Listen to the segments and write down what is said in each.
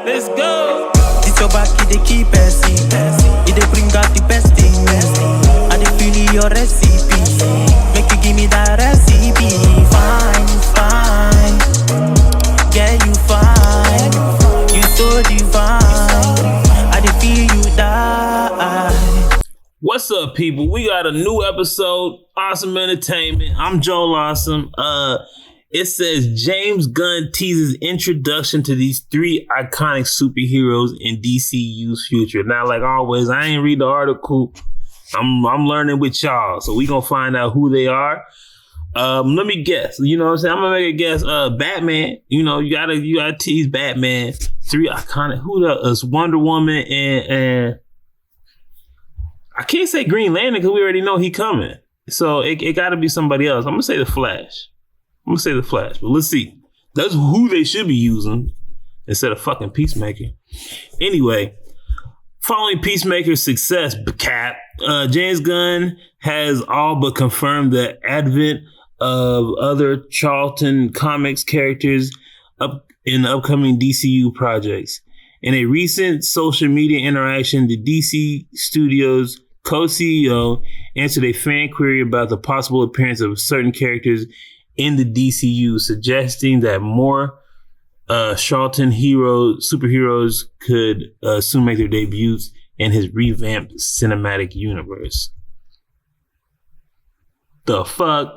Let's go. This your back, it dey keep passing. It dey bring out the best thing. I dey feel your recipe. Make you give me that recipe. Fine, fine. Yeah, you fine. You so divine. I dey feel you die. What's up, people? We got a new episode. Awesome Entertainment. I'm Joel Awesome. It says James Gunn teases introduction to these three iconic superheroes in DCU's future. Now, like always, I ain't read the article. I'm learning with y'all, so we gonna find out who they are. Let me guess. You know what I'm saying? I'm gonna make a guess. Batman. You know, you gotta tease Batman. Three iconic. Who the Wonder Woman and I can't say Green Lantern because we already know he coming. So it got to be somebody else. I'm gonna say the Flash. But let's see. That's who they should be using instead of fucking Peacemaker. Anyway, following Peacemaker's success, James Gunn has all but confirmed the advent of other Charlton Comics characters in upcoming DCU projects. In a recent social media interaction, the DC Studios co-CEO answered a fan query about the possible appearance of certain characters in the DCU, suggesting that more Charlton superheroes could soon make their debuts in his revamped cinematic universe. The fuck?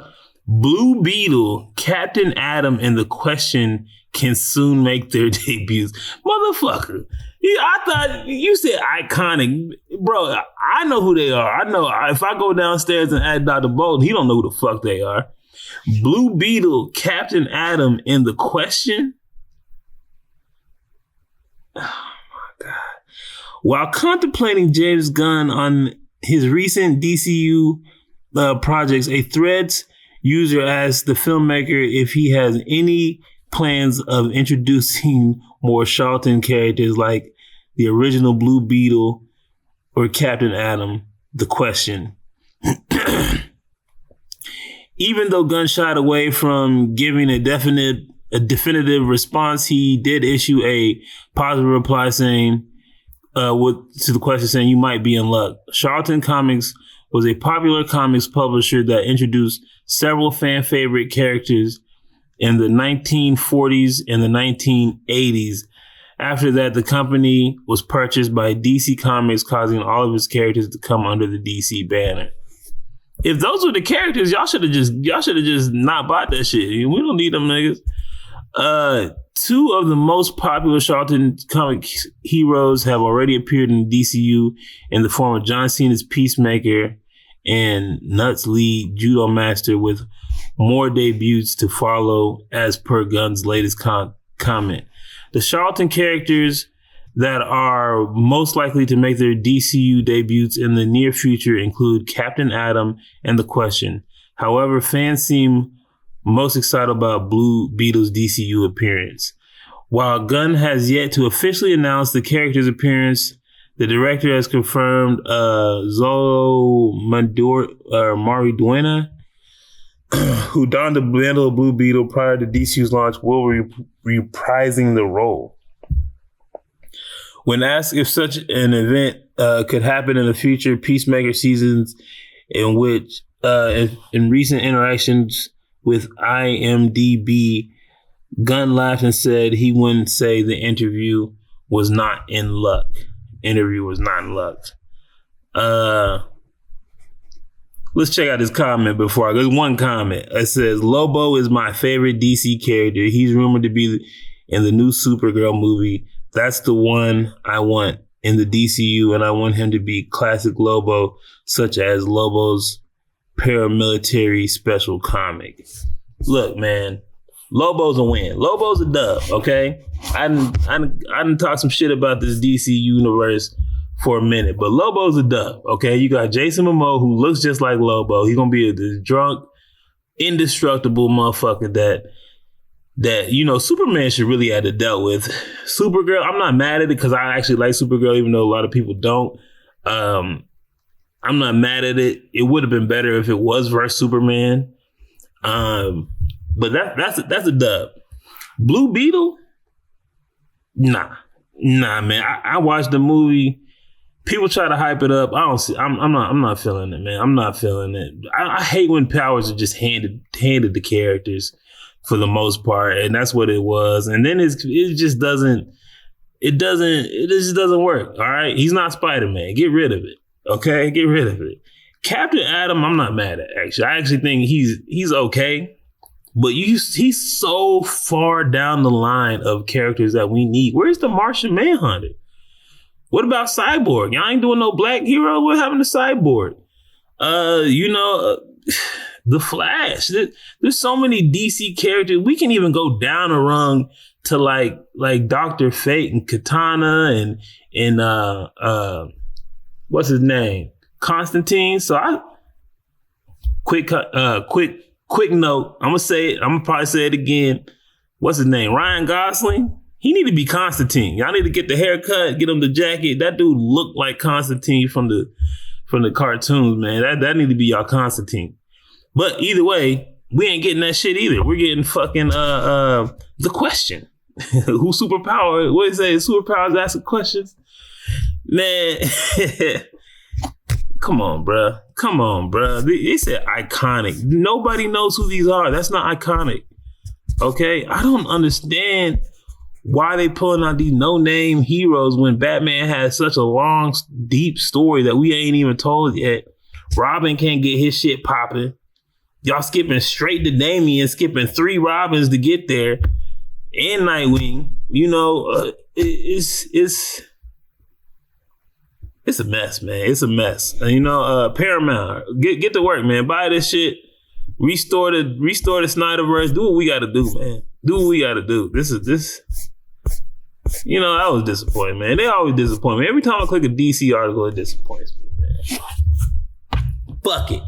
Blue Beetle, Captain Atom, and The Question can soon make their debuts. Motherfucker. I thought you said iconic. Bro, I know who they are. I know if I go downstairs and ask Dr. Bolton, he don't know who the fuck they are. Blue Beetle, Captain Atom, and The Question? Oh my God. While contemplating James Gunn on his recent DCU projects, a Threads user asked the filmmaker if he has any plans of introducing more Charlton characters like the original Blue Beetle or Captain Atom. The Question. Even though Gunn shied away from giving a definitive response, he did issue a positive reply saying, to the question saying, "You might be in luck." Charlton Comics was a popular comics publisher that introduced several fan favorite characters in the 1940s and the 1980s. After that, the company was purchased by DC Comics, causing all of its characters to come under the DC banner. If those were the characters, y'all should have just not bought that shit. We don't need them niggas. Two of the most popular Charlton comic heroes have already appeared in DCU in the form of John Cena's Peacemaker and Nuts Lee Judo Master, with more debuts to follow as per Gunn's latest comment. The Charlton characters that are most likely to make their DCU debuts in the near future include Captain Atom and The Question. However, fans seem most excited about Blue Beetle's DCU appearance. While Gunn has yet to officially announce the character's appearance, the director has confirmed Zolo Mariduena, who donned the mantle of Blue Beetle prior to DCU's launch, will reprising the role. When asked if such an event could happen in the future Peacemaker seasons, in which in recent interactions with IMDb, Gunn laughed and said he wouldn't say the interview was not in luck. Let's check out this comment before I go. There's one comment. It says, "Lobo is my favorite DC character. He's rumored to be in the new Supergirl movie. That's the one I want in the DCU, and I want him to be classic Lobo, such as Lobo's paramilitary special comic." Look, man, Lobo's a win. Lobo's a dub, okay? I done talk some shit about this DC universe for a minute, but Lobo's a dub, okay? You got Jason Momoa, who looks just like Lobo. He's gonna be this drunk, indestructible motherfucker that you know Superman should really have to dealt with. Supergirl, I'm not mad at it because I actually like Supergirl, even though a lot of people don't. I'm not mad at it. It would have been better if it was versus Superman. But that's a dub. Blue Beetle? Nah. Nah, man. I watched the movie. People try to hype it up. I don't see. I'm not feeling it, man. I'm not feeling it. I hate when powers are just handed to characters for the most part, and that's what it was. And then it just doesn't. It just doesn't work. All right, he's not Spider-Man. Get rid of it. Okay, get rid of it. Captain Atom, I'm not mad at. Actually, I actually think he's okay. But he's so far down the line of characters that we need. Where's the Martian Manhunter? What about Cyborg? Y'all ain't doing no black hero. What happened to Cyborg? The Flash. There's so many DC characters. We can even go down a rung to like Dr. Fate and Katana and what's his name? Constantine. So quick note. I'm gonna probably say it again. What's his name? Ryan Gosling. He need to be Constantine. Y'all need to get the haircut, get him the jacket. That dude looked like Constantine from the cartoons, man. That need to be y'all Constantine. But either way, we ain't getting that shit either. We're getting fucking the question. Who superpower? What is it? Superpowers asking questions? Man. Come on, bruh. They said iconic. Nobody knows who these are. That's not iconic. Okay? I don't understand why they pulling out these no-name heroes when Batman has such a long, deep story that we ain't even told yet. Robin can't get his shit popping. Y'all skipping straight to Damian, skipping 3 Robins to get there. And Nightwing. It's a mess, man. It's a mess. Paramount, get to work, man. Buy this shit. Restore the Snyderverse. Do what we got to do, man. Do what we got to do. This. I was disappointed, man. They always disappoint me. Every time I click a DC article, it disappoints me, man. Fuck it.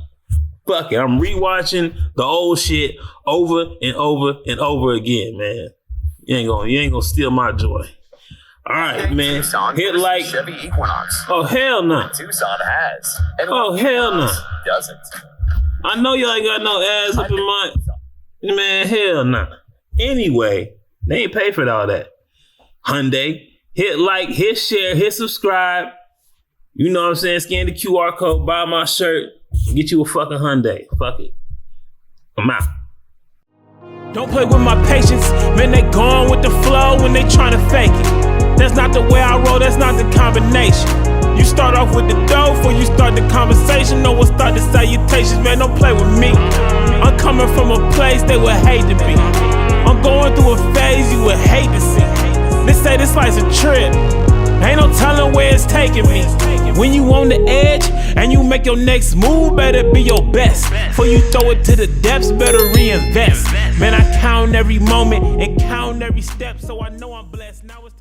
I'm rewatching the old shit over and over and over again, man. You ain't gonna steal my joy. All right, man. Tucson Hit like Chevy Equinox. Oh hell no. Tucson has. And Oh hell no. Doesn't. I know y'all ain't got no ass up in my man. Hell no. Anyway, they ain't pay for all that. Hyundai. Hit like, hit share, hit subscribe. You know what I'm saying? Scan the QR code, buy my shirt, get you a fucking Hyundai. Fuck it. I'm out. Don't play with my patience, man. They gone with the flow when they trying to fake it. That's not the way I roll, that's not the combination. You start off with the dough before you start the conversation. No one start the salutations, man. Don't play with me. I'm coming from a place they would hate to be. I'm going through a phase you would hate to see. They say this life's a trip. Ain't no telling where it's taking me. When you on the edge and you make your next move, better be your best. Before you throw it to the depths, better reinvest. Man, I count every moment and count every step, so I know I'm blessed. Now it's